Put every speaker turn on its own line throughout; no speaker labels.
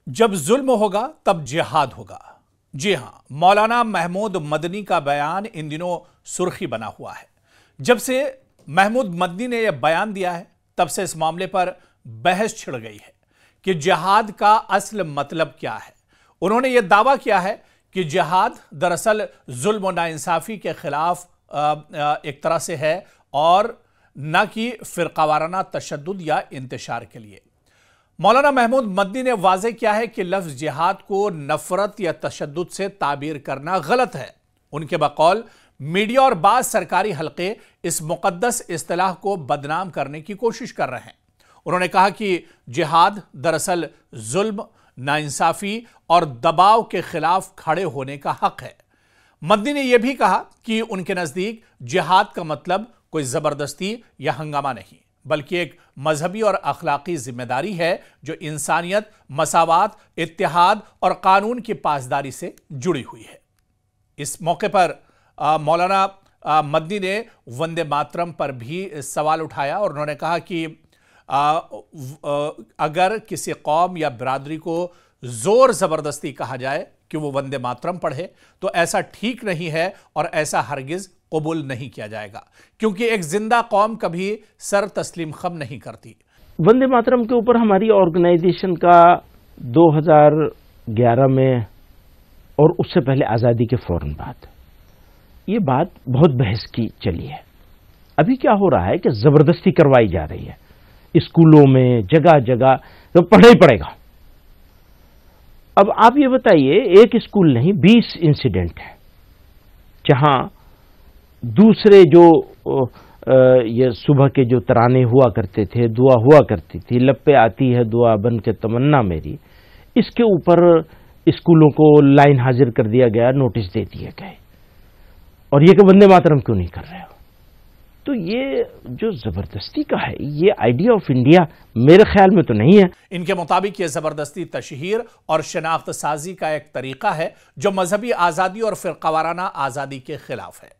जब जुल्म होगा तब जिहाद होगा। जी हां, मौलाना महमूद मदनी का बयान इन दिनों सुर्खी बना हुआ है। जब से महमूद मदनी ने यह बयान दिया है तब से इस मामले पर बहस छिड़ गई है कि जिहाद का असल मतलब क्या है। उन्होंने यह दावा किया है कि जिहाद दरअसल जुल्म और नाइंसाफी के खिलाफ एक तरह से है और न कि फिरकावाराना तशद्दुद या इंतशार के लिए। मौलाना महमूद मदनी ने वाज़ेह किया है कि लफ्ज़ जिहाद को नफरत या तशद्दुद से ताबीर करना गलत है। उनके बकौल मीडिया और बाज़ सरकारी हल्के इस मुक़द्दस इस्तिलाह को बदनाम करने की कोशिश कर रहे हैं। उन्होंने कहा कि जिहाद दरअसल जुल्म, नाइंसाफी और दबाव के खिलाफ खड़े होने का हक है। मदनी ने यह भी कहा कि उनके नज़दीक जिहाद का मतलब कोई ज़बरदस्ती या हंगामा नहीं, बल्कि एक मजहबी और अखलाकी जिम्मेदारी है जो इंसानियत, मसावात, इत्तेहाद और कानून की पासदारी से जुड़ी हुई है। इस मौके पर मौलाना मदनी ने वंदे मातरम पर भी सवाल उठाया और उन्होंने कहा कि अगर किसी कौम या बिरादरी को जोर जबरदस्ती कहा जाए कि वो वंदे मातरम पढ़े तो ऐसा ठीक नहीं है और ऐसा हरगिज कबूल नहीं किया जाएगा, क्योंकि एक जिंदा कौम कभी सर तस्लीम खम नहीं करती।
वंदे मातरम के ऊपर हमारी ऑर्गेनाइजेशन का 2011 में और उससे पहले आज़ादी के फौरन बाद ये बात बहुत बहस की चली है। अभी क्या हो रहा है कि जबरदस्ती करवाई जा रही है स्कूलों में, जगह जगह तो पढ़ना ही पड़ेगा। अब आप ये बताइए, एक स्कूल नहीं 20 इंसिडेंट है जहां दूसरे जो ये सुबह के जो तराने हुआ करते थे, दुआ हुआ करती थी, लपे आती है दुआ बन के तमन्ना मेरी, इसके ऊपर स्कूलों को लाइन हाजिर कर दिया गया, नोटिस दे दिए गए। और ये कि वंदे मातरम क्यों नहीं कर रहे हो? तो ये जो जबरदस्ती का है, ये आइडिया ऑफ इंडिया मेरे ख्याल में तो नहीं है।
इनके मुताबिक ये जबरदस्ती तशहीर और शनाख्त साजी का एक तरीका है जो मजहबी आज़ादी और फिरकावाराना आज़ादी के खिलाफ है।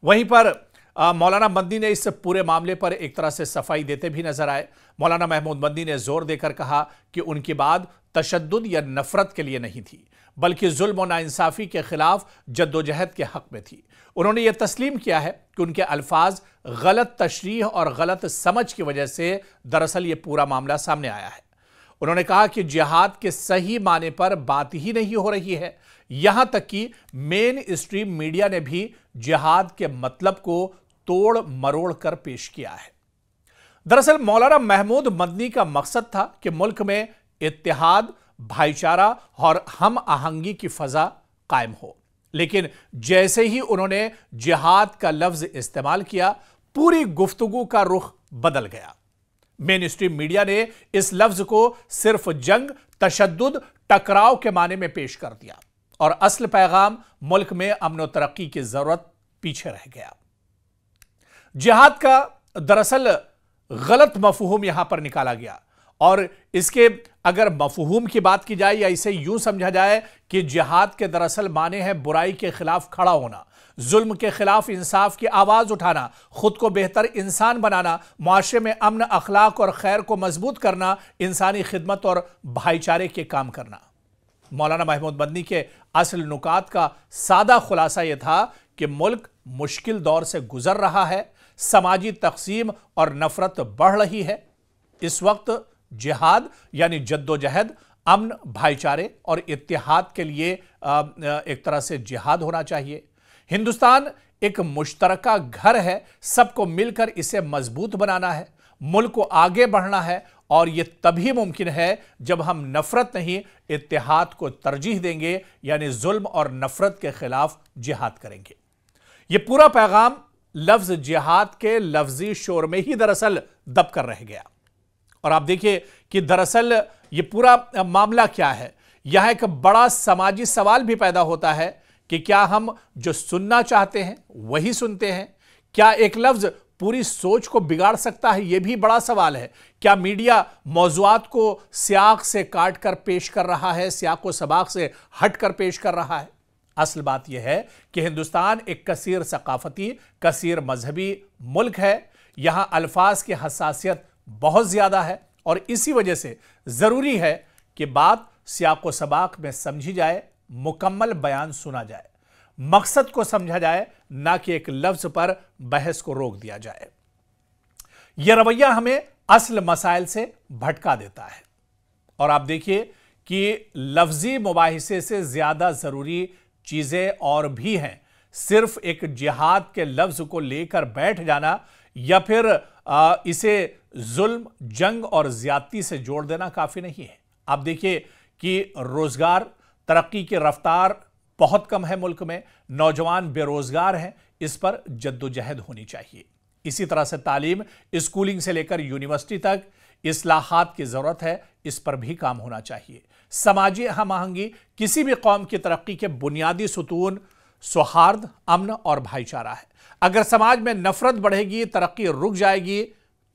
वहीं पर मौलाना मदनी ने इस पूरे मामले पर एक तरह से सफाई देते भी नजर आए। मौलाना महमूद मदनी ने जोर देकर कहा कि उनकी बात तशद्दुद या नफरत के लिए नहीं थी, बल्कि जुल्म और नाइंसाफी के खिलाफ जद्दोजहद के हक में थी। उन्होंने यह तस्लीम किया है कि उनके अल्फाज गलत तशरीह और गलत समझ की वजह से दरअसल यह पूरा मामला सामने आया है। उन्होंने कहा कि जिहाद के सही माने पर बात ही नहीं हो रही है, यहां तक कि मेन स्ट्रीम मीडिया ने भी जिहाद के मतलब को तोड़ मरोड़ कर पेश किया है। दरअसल मौलाना महमूद मदनी का मकसद था कि मुल्क में इत्तेहाद, भाईचारा और हम आहंगी की फजा कायम हो, लेकिन जैसे ही उन्होंने जिहाद का लफ्ज इस्तेमाल किया, पूरी गुफ्तगू का रुख बदल गया। मेन स्ट्रीम मीडिया ने इस लफ्ज को सिर्फ जंग, तशद्दुद, टकराव के माने में पेश कर दिया और असल पैगाम मुल्क में अमन और तरक्की की जरूरत पीछे रह गया। जिहाद का दरअसल गलत मफहूम यहां पर निकाला गया और इसके अगर मफहूम की बात की जाए या इसे यूं समझा जाए कि जिहाद के दरअसल माने हैं बुराई के खिलाफ खड़ा होना, जुल्म के खिलाफ इंसाफ की आवाज उठाना, खुद को बेहतर इंसान बनाना, मुआशरे में अमन, अखलाक और खैर को मजबूत करना, इंसानी खिदमत और भाईचारे के काम करना। मौलाना महमूद मदनी के असल नुकात का सादा खुलासा यह था कि मुल्क मुश्किल दौर से गुजर रहा है, समाजी तकसीम और नफरत बढ़ रही है। इस वक्त जिहाद यानी जद्दोजहद, अमन, भाईचारे और इत्तेहाद के लिए एक तरह से जिहाद होना चाहिए। हिंदुस्तान एक मुश्तरका घर है, सबको मिलकर इसे मजबूत बनाना है, मुल्क को आगे बढ़ना है और यह तभी मुमकिन है जब हम नफरत नहीं, इत्तेहाद को तरजीह देंगे, यानी जुल्म और नफरत के खिलाफ जिहाद करेंगे। यह पूरा पैगाम लफ्ज जिहाद के लफ्जी शोर में ही दरअसल दब कर रह गया। और आप देखिए कि दरअसल यह पूरा मामला क्या है। यह एक बड़ा समाजी सवाल भी पैदा होता है कि क्या हम जो सुनना चाहते हैं वही सुनते हैं? क्या एक लफ्ज पूरी सोच को बिगाड़ सकता है? यह भी बड़ा सवाल है। क्या मीडिया मौज़ूआत को सियाक से काट कर पेश कर रहा है, सियाक व सबाक से हट कर पेश कर रहा है? असल बात यह है कि हिंदुस्तान एक कसीर सकाफती, कसीर मजहबी मुल्क है। यहां अल्फाज की हसासियत बहुत ज्यादा है और इसी वजह से जरूरी है कि बात सियाक व सबाक में समझी जाए, मुकम्मल बयान सुना जाए, मकसद को समझा जाए, ना कि एक लफ्ज पर बहस को रोक दिया जाए। यह रवैया हमें असल मसाइल से भटका देता है। और आप देखिए कि लफ्जी मुबाहिसे से ज्यादा जरूरी चीजें और भी हैं। सिर्फ एक जिहाद के लफ्ज को लेकर बैठ जाना या फिर इसे जुल्म, जंग और ज्यादती से जोड़ देना काफी नहीं है। आप देखिए कि रोजगार, तरक्की की रफ्तार बहुत कम है मुल्क में, नौजवान बेरोजगार हैं, इस पर जद्दोजहद होनी चाहिए। इसी तरह से तालीम, स्कूलिंग से लेकर यूनिवर्सिटी तक इस्लाहात की जरूरत है, इस पर भी काम होना चाहिए। समाजी हम आहंगी किसी भी कौम की तरक्की के बुनियादी सुतून सौहार्द, अमन और भाईचारा है। अगर समाज में नफरत बढ़ेगी, तरक्की रुक जाएगी,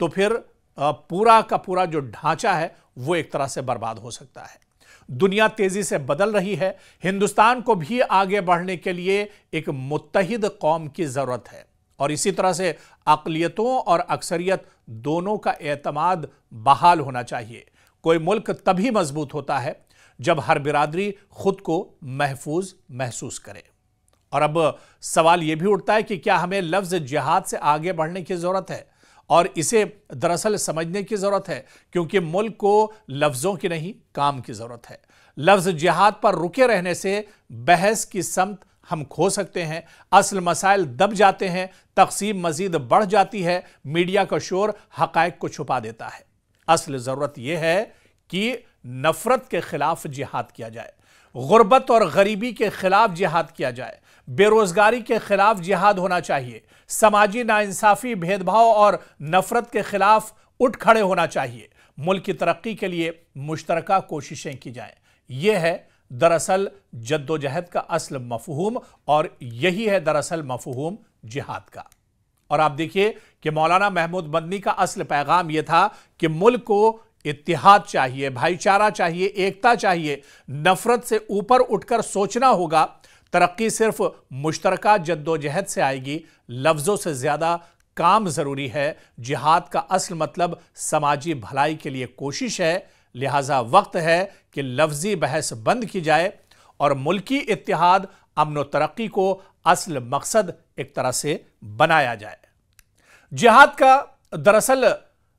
तो फिर पूरा का पूरा जो ढांचा है वो एक तरह से बर्बाद हो सकता है। दुनिया तेजी से बदल रही है, हिंदुस्तान को भी आगे बढ़ने के लिए एक मुत्तहिद कौम की जरूरत है। और इसी तरह से अक़लियतों और अक्सरियत दोनों का एतमाद बहाल होना चाहिए। कोई मुल्क तभी मजबूत होता है जब हर बिरादरी खुद को महफूज महसूस करे। और अब सवाल यह भी उठता है कि क्या हमें लफ्ज जिहाद से आगे बढ़ने की जरूरत है, और इसे दरअसल समझने की जरूरत है, क्योंकि मुल्क को लफ्जों की नहीं काम की जरूरत है। लफ्ज जिहाद पर रुके रहने से बहस की समत हम खो सकते हैं, असल मसाइल दब जाते हैं, तकसीम मजीद बढ़ जाती है, मीडिया का शोर हकायक को छुपा देता है। असल जरूरत यह है कि नफरत के खिलाफ जिहाद किया जाए, गुर्बत और गरीबी के खिलाफ जिहाद किया जाए, बेरोजगारी के खिलाफ जिहाद होना चाहिए, समाजी नाइंसाफी, भेदभाव और नफरत के खिलाफ उठ खड़े होना चाहिए। मुल्क की तरक्की के लिए मुश्तरका कोशिशें की जाएं। यह है दरअसल जद्दोजहद का असल मफहूम, और यही है दरअसल मफहूम जिहाद का। और आप देखिए कि मौलाना महमूद मदनी का असल पैगाम यह था कि मुल्क को इत्तिहाद चाहिए, भाईचारा चाहिए, एकता चाहिए, नफरत से ऊपर उठकर सोचना होगा। तरक्की सिर्फ मुश्तरका जद्दोजहद से आएगी, लफ्जों से ज्यादा काम जरूरी है। जिहाद का असल मतलब समाजी भलाई के लिए कोशिश है, लिहाजा वक्त है कि लफ्जी बहस बंद की जाए और मुल्की इत्तिहाद, अमन और तरक्की को असल मकसद एक तरह से बनाया जाए। जिहाद का दरअसल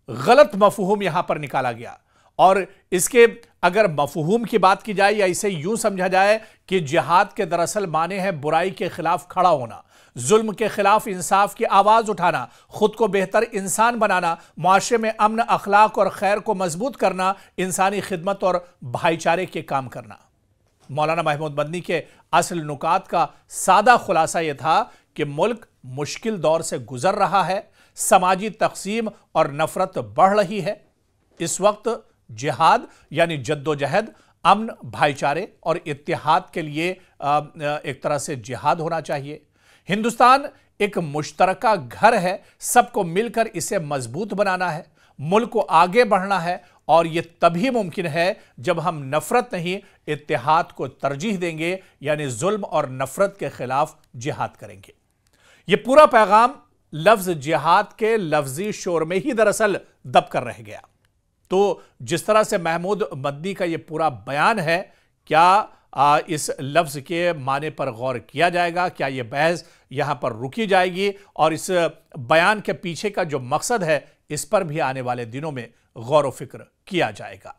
गलत मफहूम यहां पर निकाला गया, और इसके अगर मफहूम की बात की जाए या इसे यूं समझा जाए कि जिहाद के दरअसल माने हैं बुराई के खिलाफ खड़ा होना, जुल्म के खिलाफ इंसाफ की आवाज उठाना, खुद को बेहतर इंसान बनाना, मुआशरे में अमन, अखलाक और खैर को मजबूत करना, इंसानी खिदमत और भाईचारे के काम करना। मौलाना महमूद मदनी के असल नुकात का सादा खुलासा यह था कि मुल्क मुश्किल दौर से गुजर रहा है, समाजी तकसीम और नफरत बढ़ रही है। इस वक्त जिहाद यानी जद्दोजहद, अमन, भाईचारे और इत्तिहाद के लिए एक तरह से जिहाद होना चाहिए। हिंदुस्तान एक मुश्तरका घर है, सबको मिलकर इसे मजबूत बनाना है, मुल्क को आगे बढ़ना है, और यह तभी मुमकिन है जब हम नफरत नहीं इत्तिहाद को तरजीह देंगे, यानी जुल्म और नफरत के खिलाफ जिहाद करेंगे। यह पूरा पैगाम लफ्ज जिहाद के लफ्जी शोर में ही दरअसल दब कर रह गया। तो जिस तरह से महमूद मदनी का यह पूरा बयान है, क्या इस लफ्ज के माने पर गौर किया जाएगा? क्या यह बहस यहां पर रुकी जाएगी? और इस बयान के पीछे का जो मकसद है, इस पर भी आने वाले दिनों में गौर व फिक्र किया जाएगा।